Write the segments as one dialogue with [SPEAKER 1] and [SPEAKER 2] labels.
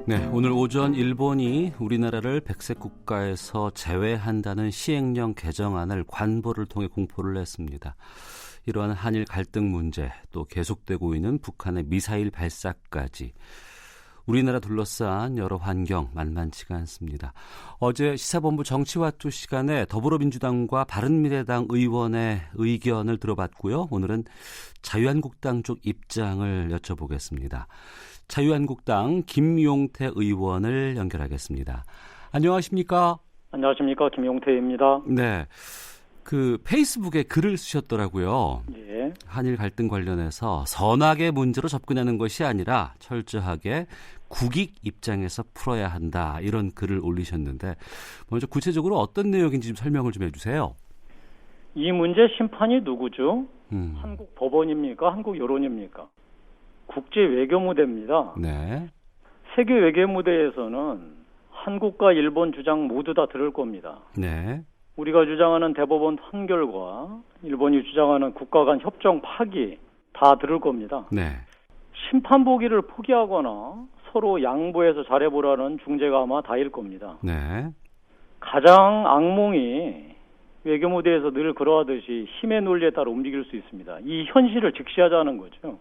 [SPEAKER 1] 네, 오늘 오전 일본이 우리나라를 백색 국가에서 제외한다는 시행령 개정안을 관보를 통해 공포를 했습니다. 이러한 한일 갈등 문제, 또 계속되고 있는 북한의 미사일 발사까지 우리나라 둘러싼 여러 환경 만만치가 않습니다. 어제 시사본부 정치화투 시간에 더불어민주당과 바른미래당 의원의 의견을 들어봤고요. 오늘은 자유한국당 쪽 입장을 여쭤보겠습니다. 자유한국당 김용태 의원을 연결하겠습니다. 안녕하십니까?
[SPEAKER 2] 안녕하십니까? 김용태입니다.
[SPEAKER 1] 네, 그 페이스북에 글을 쓰셨더라고요.
[SPEAKER 2] 예.
[SPEAKER 1] 한일 갈등 관련해서 선악의 문제로 접근하는 것이 아니라 철저하게 국익 입장에서 풀어야 한다, 이런 글을 올리셨는데 먼저 구체적으로 어떤 내용인지 좀 설명을 좀 해주세요.
[SPEAKER 2] 이 문제 심판이 누구죠? 한국 법원입니까? 한국 여론입니까? 국제 외교 무대입니다.
[SPEAKER 1] 네.
[SPEAKER 2] 세계 외교 무대에서는 한국과 일본 주장 모두 다 들을 겁니다.
[SPEAKER 1] 네.
[SPEAKER 2] 우리가 주장하는 대법원 판결과 일본이 주장하는 국가 간 협정 파기 다 들을 겁니다.
[SPEAKER 1] 네.
[SPEAKER 2] 심판 보기를 포기하거나 서로 양보해서 잘해보라는 중재가 아마 다일 겁니다.
[SPEAKER 1] 네.
[SPEAKER 2] 가장 악몽이 외교 무대에서 늘 그러하듯이 힘의 논리에 따라 움직일 수 있습니다. 이 현실을 직시하자는 거죠.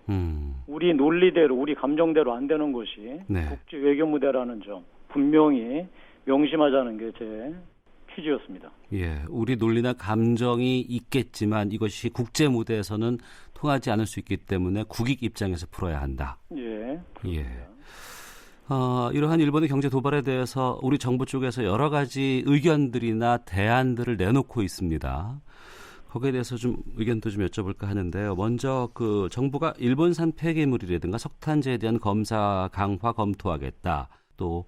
[SPEAKER 2] 우리 논리대로, 우리 감정대로 안 되는 것이
[SPEAKER 1] 네.
[SPEAKER 2] 국제 외교 무대라는 점 분명히 명심하자는 게 제 퀴즈였습니다.
[SPEAKER 1] 예, 우리 논리나 감정이 있겠지만 이것이 국제 무대에서는 통하지 않을 수 있기 때문에 국익 입장에서 풀어야 한다.
[SPEAKER 2] 예.
[SPEAKER 1] 예. 이러한 일본의 경제 도발에 대해서 우리 정부 쪽에서 여러 가지 의견들이나 대안들을 내놓고 있습니다. 거기에 대해서 좀 의견도 좀 여쭤볼까 하는데요. 먼저 그 정부가 일본산 폐기물이라든가 석탄재에 대한 검사 강화 검토하겠다. 또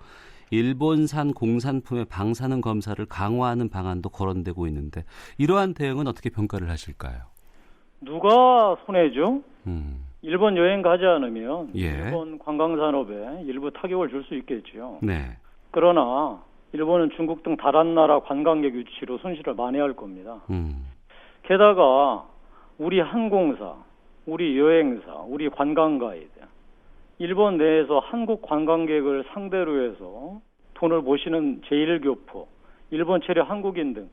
[SPEAKER 1] 일본산 공산품의 방사능 검사를 강화하는 방안도 거론되고 있는데 이러한 대응은 어떻게 평가를 하실까요?
[SPEAKER 2] 누가 손해죠? 일본 여행 가지 않으면
[SPEAKER 1] 예.
[SPEAKER 2] 일본 관광산업에 일부 타격을 줄 수 있겠죠.
[SPEAKER 1] 네.
[SPEAKER 2] 그러나 일본은 중국 등 다른 나라 관광객 유치로 손실을 만회할 겁니다. 게다가 우리 항공사, 우리 여행사, 우리 관광가이드, 일본 내에서 한국 관광객을 상대로 해서 돈을 모시는 제1교포, 일본 체류 한국인 등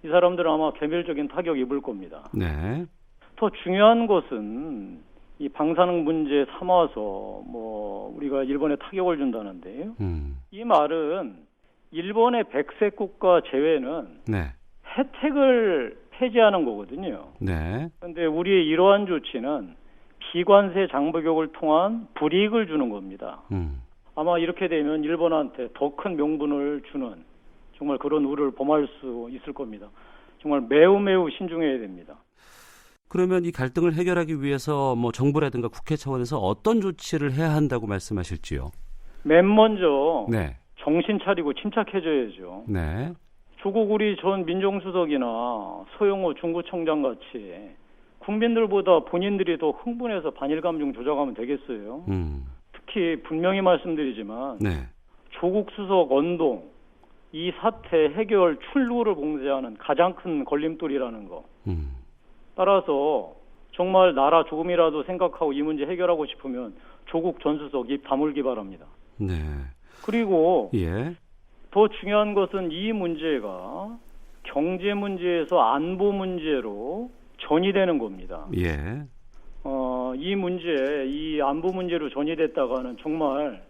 [SPEAKER 2] 이 사람들은 아마 개별적인 타격 입을 겁니다.
[SPEAKER 1] 네.
[SPEAKER 2] 더 중요한 것은 이 방사능 문제 삼아서 우리가 일본에 타격을 준다는데요. 이 말은 일본의 백색 국가 제외는
[SPEAKER 1] 네.
[SPEAKER 2] 혜택을 폐지하는 거거든요.
[SPEAKER 1] 네.
[SPEAKER 2] 그런데 우리의 이러한 조치는 비관세 장벽을 통한 불이익을 주는 겁니다. 아마 이렇게 되면 일본한테 더 큰 명분을 주는 정말 그런 우려를 범할 수 있을 겁니다. 정말 매우 신중해야 됩니다.
[SPEAKER 1] 그러면 이 갈등을 해결하기 위해서 정부라든가 국회 차원에서 어떤 조치를 해야 한다고 말씀하실지요?
[SPEAKER 2] 맨 먼저
[SPEAKER 1] 네.
[SPEAKER 2] 정신 차리고 침착해져야죠.
[SPEAKER 1] 네.
[SPEAKER 2] 조국 우리 전 민정수석이나 소영호 중구청장 같이 국민들보다 본인들이 더 흥분해서 반일 감정 조작하면 되겠어요. 특히 분명히 말씀드리지만
[SPEAKER 1] 네.
[SPEAKER 2] 조국 수석 언동, 이 사태 해결 출루를 봉쇄하는 가장 큰 걸림돌이라는 거. 따라서 정말 나라 조금이라도 생각하고 이 문제 해결하고 싶으면 조국 전 수석 입 다물기 바랍니다.
[SPEAKER 1] 네.
[SPEAKER 2] 그리고
[SPEAKER 1] 예.
[SPEAKER 2] 더 중요한 것은 이 문제가 경제 문제에서 안보 문제로 전이되는 겁니다.
[SPEAKER 1] 예.
[SPEAKER 2] 이 문제, 이 안보 문제로 전이됐다가는 정말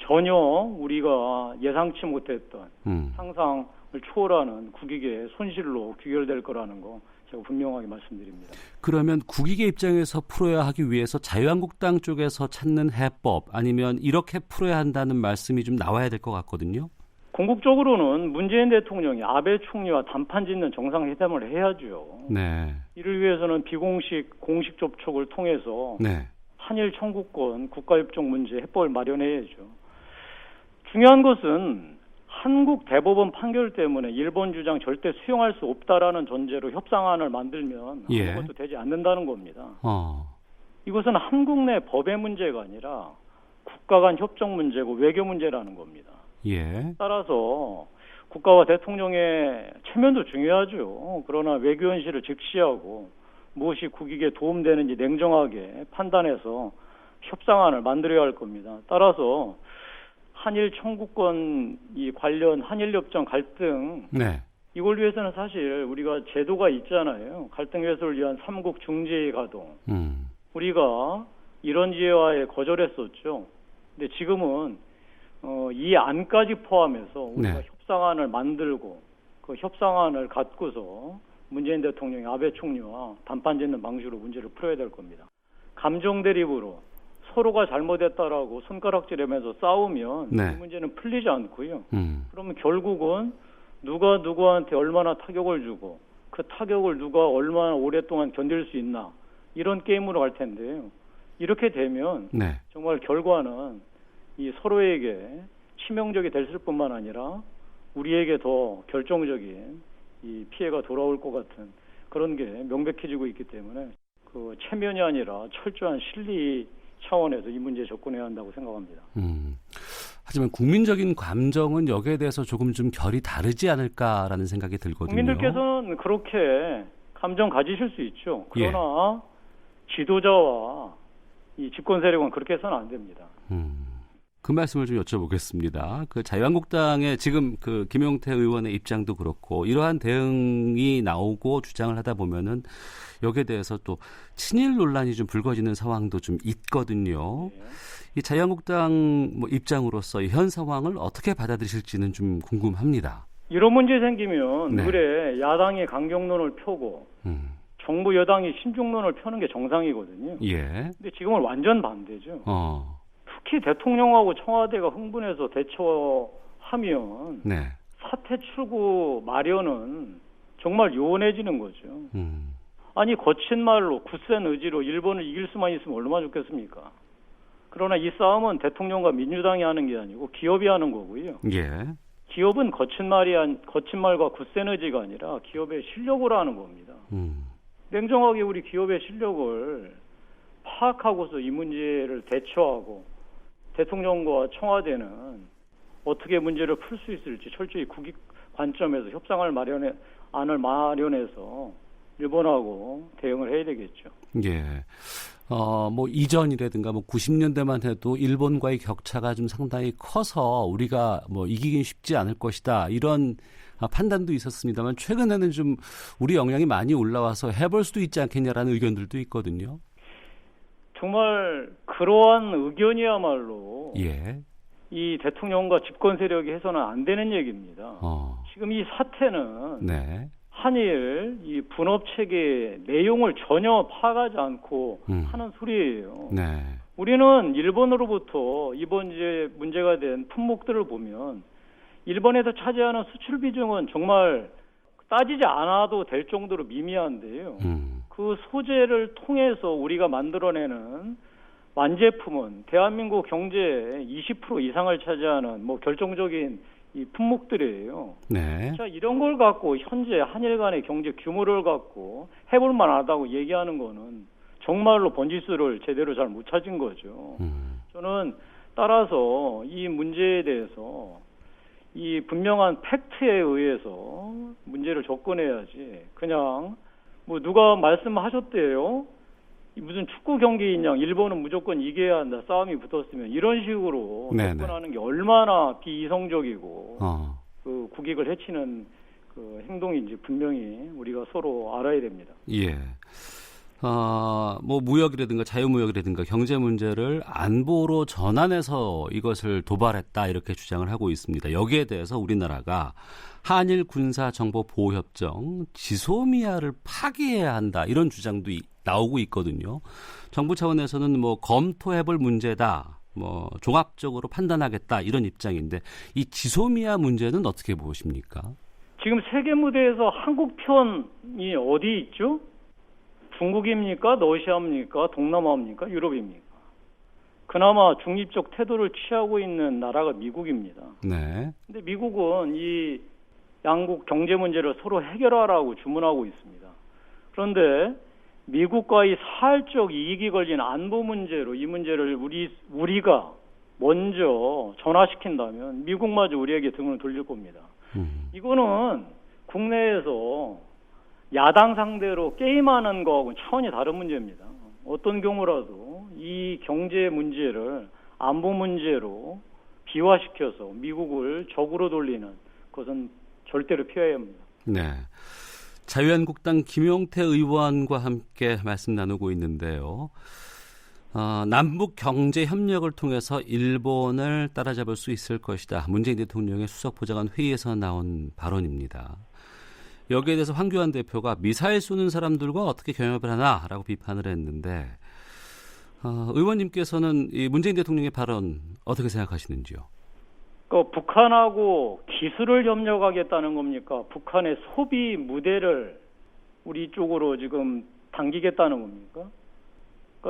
[SPEAKER 2] 전혀 우리가 예상치 못했던 상상을 초월하는 국익의 손실로 귀결될 거라는 거 제가 분명하게 말씀드립니다.
[SPEAKER 1] 그러면 국익의 입장에서 풀어야 하기 위해서 자유한국당 쪽에서 찾는 해법 아니면 이렇게 풀어야 한다는 말씀이 좀 나와야 될 것 같거든요.
[SPEAKER 2] 궁극적으로는 문재인 대통령이 아베 총리와 단판 짓는 정상회담을 해야죠.
[SPEAKER 1] 네.
[SPEAKER 2] 이를 위해서는 공식 접촉을 통해서
[SPEAKER 1] 네.
[SPEAKER 2] 한일 청구권 국가협정 문제 해법을 마련해야죠. 중요한 것은 한국 대법원 판결 때문에 일본 주장 절대 수용할 수 없다라는 전제로 협상안을 만들면
[SPEAKER 1] 예.
[SPEAKER 2] 아무것도 되지 않는다는 겁니다.
[SPEAKER 1] 이것은
[SPEAKER 2] 이것은 한국 내 법의 문제가 아니라 국가 간 협정 문제고 외교 문제라는 겁니다.
[SPEAKER 1] 예.
[SPEAKER 2] 따라서 국가와 대통령의 체면도 중요하죠. 그러나 외교 현실을 직시하고 무엇이 국익에 도움되는지 냉정하게 판단해서 협상안을 만들어야 할 겁니다. 따라서 한일 청구권 이 관련 한일협정 갈등
[SPEAKER 1] 네.
[SPEAKER 2] 이걸 위해서는 사실 우리가 제도가 있잖아요. 갈등 해소를 위한 삼국 중재위 가동. 우리가 이런 지혜화에 거절했었죠. 근데 지금은 이 안까지 포함해서 우리가
[SPEAKER 1] 네.
[SPEAKER 2] 협상안을 만들고 그 협상안을 갖고서 문재인 대통령이 아베 총리와 단판 짓는 방식으로 문제를 풀어야 될 겁니다. 감정 대립으로 서로가 잘못했다라고 손가락질하면서 싸우면
[SPEAKER 1] 네.
[SPEAKER 2] 이 문제는 풀리지 않고요. 그러면 결국은 누가 누구한테 얼마나 타격을 주고 그 타격을 누가 얼마나 오랫동안 견딜 수 있나 이런 게임으로 갈 텐데요. 이렇게 되면
[SPEAKER 1] 네.
[SPEAKER 2] 정말 결과는 이 서로에게 치명적이 될 뿐만 아니라 우리에게 더 결정적인 이 피해가 돌아올 것 같은 그런 게 명백해지고 있기 때문에 그 체면이 아니라 철저한 실리 차원에서 이 문제에 접근해야 한다고 생각합니다.
[SPEAKER 1] 하지만 국민적인 감정은 여기에 대해서 조금 좀 결이 다르지 않을까라는 생각이 들거든요.
[SPEAKER 2] 국민들께서는 그렇게 감정 가지실 수 있죠. 그러나 지도자와 이 집권 세력은 그렇게 해서는 안 됩니다.
[SPEAKER 1] 그 말씀을 좀 여쭤보겠습니다. 그 자유한국당의 지금 그 김용태 의원의 입장도 그렇고 이러한 대응이 나오고 주장을 하다 보면은 여기에 대해서 또 친일 논란이 좀 불거지는 상황도 좀 있거든요.
[SPEAKER 2] 네.
[SPEAKER 1] 이 자유한국당 뭐 입장으로서 현 상황을 어떻게 받아들이실지는 좀 궁금합니다.
[SPEAKER 2] 이런 문제 생기면
[SPEAKER 1] 네.
[SPEAKER 2] 그래 야당이 강경론을 펴고 정부 여당이 신중론을 펴는 게 정상이거든요.
[SPEAKER 1] 예.
[SPEAKER 2] 근데 지금은 완전 반대죠. 특히 대통령하고 청와대가 흥분해서 대처하면
[SPEAKER 1] 네.
[SPEAKER 2] 사태 출구 마련은 정말 요원해지는 거죠. 아니 거친 말로 굳센 의지로 일본을 이길 수만 있으면 얼마나 좋겠습니까? 그러나 이 싸움은 대통령과 민주당이 하는 게 아니고 기업이 하는 거고요.
[SPEAKER 1] 예.
[SPEAKER 2] 기업은 거친 말과 굳센 의지가 아니라 기업의 실력으로 하는 겁니다. 냉정하게 우리 기업의 실력을 파악하고서 이 문제를 대처하고 대통령과 청와대는 어떻게 문제를 풀 수 있을지 철저히 국익 관점에서 안을 마련해서 일본하고 대응을 해야 되겠죠.
[SPEAKER 1] 예. 뭐 이전이라든가 뭐 90년대만 해도 일본과의 격차가 좀 상당히 커서 우리가 뭐 이기긴 쉽지 않을 것이다. 이런 판단도 있었습니다만 최근에는 좀 우리 역량이 많이 올라와서 해볼 수도 있지 않겠냐라는 의견들도 있거든요.
[SPEAKER 2] 정말 그러한 의견이야말로 이 대통령과 집권 세력이 해서는 안 되는 얘기입니다. 지금 이 사태는
[SPEAKER 1] 네.
[SPEAKER 2] 한일 이 분업 체계의 내용을 전혀 파악하지 않고 하는 소리예요.
[SPEAKER 1] 네.
[SPEAKER 2] 우리는 일본으로부터 이번 이제 문제가 된 품목들을 보면 일본에서 차지하는 수출 비중은 정말 따지지 않아도 될 정도로 미미한데요. 그 소재를 통해서 우리가 만들어내는 완제품은 대한민국 경제의 20% 이상을 차지하는 뭐 결정적인 이 품목들이에요.
[SPEAKER 1] 네.
[SPEAKER 2] 자, 이런 걸 갖고 현재 한일 간의 경제 규모를 갖고 해볼 만하다고 얘기하는 거는 정말로 번지수를 제대로 잘 못 찾은 거죠. 저는 따라서 이 문제에 대해서 이 분명한 팩트에 의해서 문제를 접근해야지 그냥 뭐 누가 말씀하셨대요. 무슨 축구 경기인 양 일본은 무조건 이겨야 한다. 싸움이 붙었으면 이런 식으로 접근하는 게 얼마나 비이성적이고 그 국익을 해치는 그 행동인지 분명히 우리가 서로 알아야 됩니다.
[SPEAKER 1] 예. 뭐 무역이라든가 자유무역이라든가 경제 문제를 안보로 전환해서 이것을 도발했다 이렇게 주장을 하고 있습니다. 여기에 대해서 우리나라가 한일 군사정보보호협정 지소미아를 파기해야 한다 이런 주장도 나오고 있거든요. 정부 차원에서는 뭐 검토해볼 문제다, 뭐 종합적으로 판단하겠다 이런 입장인데 이 지소미아 문제는 어떻게 보십니까?
[SPEAKER 2] 지금 세계 무대에서 한국 편이 어디 있죠? 중국입니까? 러시아입니까? 동남아입니까? 유럽입니까? 그나마 중립적 태도를 취하고 있는 나라가 미국입니다.
[SPEAKER 1] 네.
[SPEAKER 2] 근데 미국은 이 양국 경제 문제를 서로 해결하라고 주문하고 있습니다. 그런데 미국과의 사활적 이익이 걸린 안보 문제로 이 문제를 우리가 먼저 전화시킨다면 미국마저 우리에게 등을 돌릴 겁니다. 이거는 국내에서 야당 상대로 게임하는 거하고는 차원이 다른 문제입니다. 어떤 경우라도 이 경제 문제를 안보 문제로 비화시켜서 미국을 적으로 돌리는 것은 절대로 피해야 합니다.
[SPEAKER 1] 네. 자유한국당 김용태 의원과 함께 말씀 나누고 있는데요. 남북 경제 협력을 통해서 일본을 따라잡을 수 있을 것이다. 문재인 대통령의 수석보좌관 회의에서 나온 발언입니다. 여기에 대해서 황교안 대표가 미사일 쏘는 사람들과 어떻게 경협을 하나라고 비판을 했는데 의원님께서는 이 문재인 대통령의 발언 어떻게 생각하시는지요?
[SPEAKER 2] 북한하고 기술을 협력하겠다는 겁니까? 북한의 소비 무대를 우리 쪽으로 지금 당기겠다는 겁니까?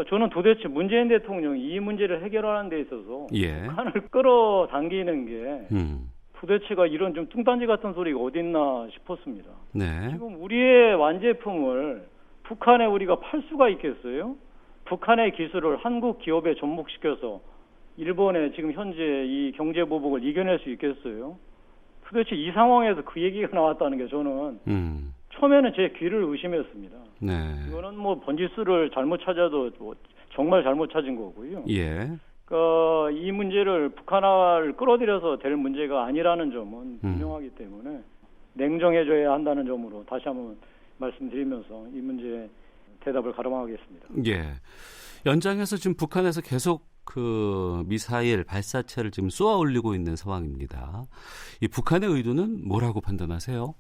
[SPEAKER 2] 저는 도대체 문재인 대통령이 이 문제를 해결하는 데 있어서 북한을 끌어당기는 게 도대체가 이런 좀 뚱딴지 같은 소리가 어딨나 싶었습니다.
[SPEAKER 1] 네.
[SPEAKER 2] 지금 우리의 완제품을 북한에 우리가 팔 수가 있겠어요? 북한의 기술을 한국 기업에 접목시켜서 일본의 지금 현재 이 경제 보복을 이겨낼 수 있겠어요? 도대체 이 상황에서 그 얘기가 나왔다는 게 저는 처음에는 제 귀를 의심했습니다.
[SPEAKER 1] 네.
[SPEAKER 2] 이거는 뭐 번지수를 잘못 찾아도 정말 잘못 찾은 거고요.
[SPEAKER 1] 예.
[SPEAKER 2] 이 문제를 북한화를 끌어들여서 될 문제가 아니라는 점은 분명하기 때문에 냉정해져야 한다는 점으로 다시 한번 말씀드리면서 이 문제에 대답을 가름하겠습니다.
[SPEAKER 1] 예. 연장해서 지금 북한에서 계속 그 미사일 발사체를 지금 쏘아 올리고 있는 상황입니다. 이 북한의 의도는 뭐라고 판단하세요?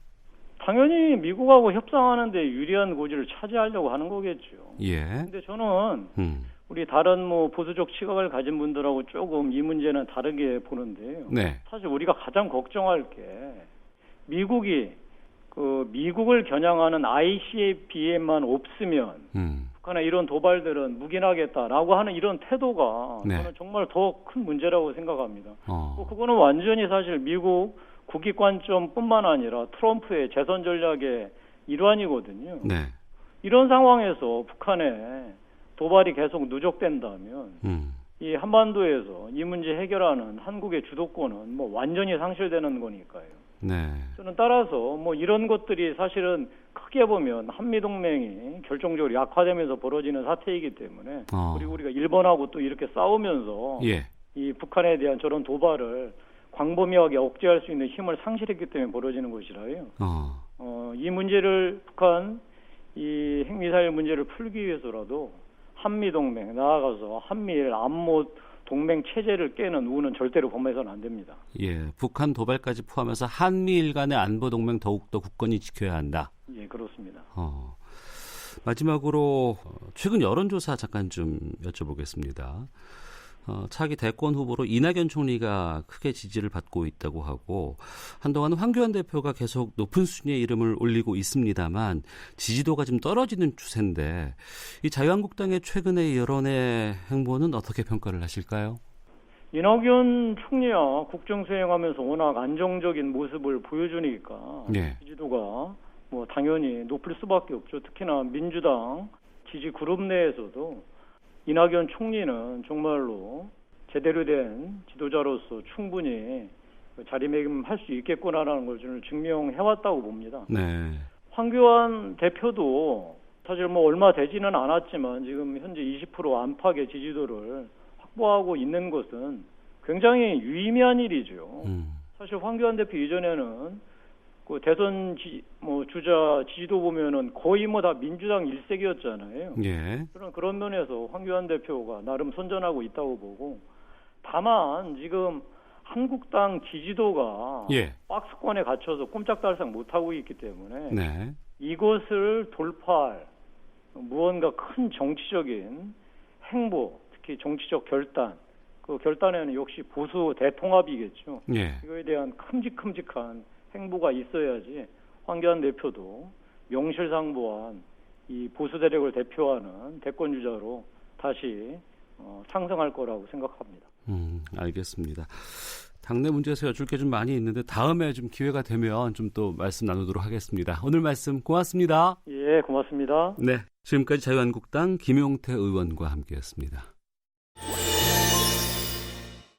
[SPEAKER 2] 당연히 미국하고 협상하는 데 유리한 고지를 차지하려고 하는 거겠죠.
[SPEAKER 1] 예.
[SPEAKER 2] 근데 저는 우리 다른 보수적 시각을 가진 분들하고 조금 이 문제는 다르게 보는데요.
[SPEAKER 1] 네.
[SPEAKER 2] 사실 우리가 가장 걱정할 게 미국이 미국을 겨냥하는 ICBM만 없으면 북한의 이런 도발들은 묵인하겠다라고 하는 이런 태도가 저는 정말 더 큰 문제라고 생각합니다. 그거는 완전히 사실 미국 국익 관점뿐만 아니라 트럼프의 재선 전략의 일환이거든요.
[SPEAKER 1] 네.
[SPEAKER 2] 이런 상황에서 북한의 도발이 계속 누적된다면 이 한반도에서 이 문제 해결하는 한국의 주도권은 완전히 상실되는 거니까요.
[SPEAKER 1] 네.
[SPEAKER 2] 저는 따라서 이런 것들이 사실은 크게 보면 한미동맹이 결정적으로 약화되면서 벌어지는 사태이기 때문에 그리고 우리가 일본하고 또 이렇게 싸우면서 이 북한에 대한 저런 도발을 광범위하게 억제할 수 있는 힘을 상실했기 때문에 벌어지는 것이라요. 이 문제를 북한 이 핵미사일 문제를 풀기 위해서라도 한미동맹 나아가서 한미일 안보 동맹 체제를 깨는 우는 절대로 범해서는 안 됩니다.
[SPEAKER 1] 예, 북한 도발까지 포함해서 한미일 간의 안보 동맹 더욱더 굳건히 지켜야 한다.
[SPEAKER 2] 예, 그렇습니다.
[SPEAKER 1] 마지막으로 최근 여론조사 잠깐 좀 여쭤보겠습니다. 차기 대권 후보로 이낙연 총리가 크게 지지를 받고 있다고 하고 한동안 황교안 대표가 계속 높은 순위에 이름을 올리고 있습니다만 지지도가 좀 떨어지는 추세인데 이 자유한국당의 최근의 여론의 행보는 어떻게 평가를 하실까요?
[SPEAKER 2] 이낙연 총리야 국정 수행하면서 워낙 안정적인 모습을 보여주니까 지지도가 당연히 높을 수밖에 없죠. 특히나 민주당 지지 그룹 내에서도 이낙연 총리는 정말로 제대로 된 지도자로서 충분히 자리매김할 수 있겠구나라는 걸 저는 증명해왔다고 봅니다.
[SPEAKER 1] 네.
[SPEAKER 2] 황교안 대표도 사실 얼마 되지는 않았지만 지금 현재 20% 안팎의 지지도를 확보하고 있는 것은 굉장히 유의미한 일이죠. 사실 황교안 대표 이전에는 대선 주자 지지도 보면은 거의 다 민주당 일색이었잖아요.
[SPEAKER 1] 예.
[SPEAKER 2] 그런 면에서 황교안 대표가 나름 선전하고 있다고 보고 다만 지금 한국당 지지도가 박스권에 갇혀서 꼼짝달싹 못하고 있기 때문에 이것을 돌파할 무언가 큰 정치적인 행보, 특히 정치적 결단, 그 결단에는 역시 보수 대통합이겠죠. 이거에 대한 큼직큼직한 행보가 있어야지 황교안 대표도 명실상부한 이 보수 대력을 대표하는 대권 주자로 다시 상승할 거라고 생각합니다.
[SPEAKER 1] 알겠습니다. 당내 문제에서 여쭐 게 좀 많이 있는데 다음에 좀 기회가 되면 좀 또 말씀 나누도록 하겠습니다. 오늘 말씀 고맙습니다.
[SPEAKER 2] 예, 고맙습니다.
[SPEAKER 1] 네, 지금까지 자유한국당 김용태 의원과 함께했습니다.